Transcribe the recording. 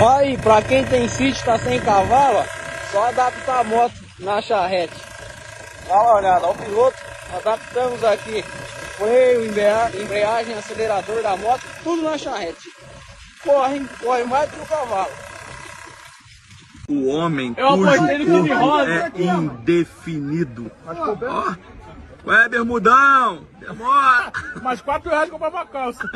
Mas pra quem tem sítio, tá sem cavalo, ó, só adaptar a moto na charrete. Dá uma olhada, ó, o piloto, adaptamos aqui freio, embreagem, acelerador da moto, tudo na charrete. Corre mais do que o cavalo. O homem Eu cujo apostei no time corpo rosa. é indefinido. Ó, ué, bermudão, demora. Mais R$4 comprar uma calça.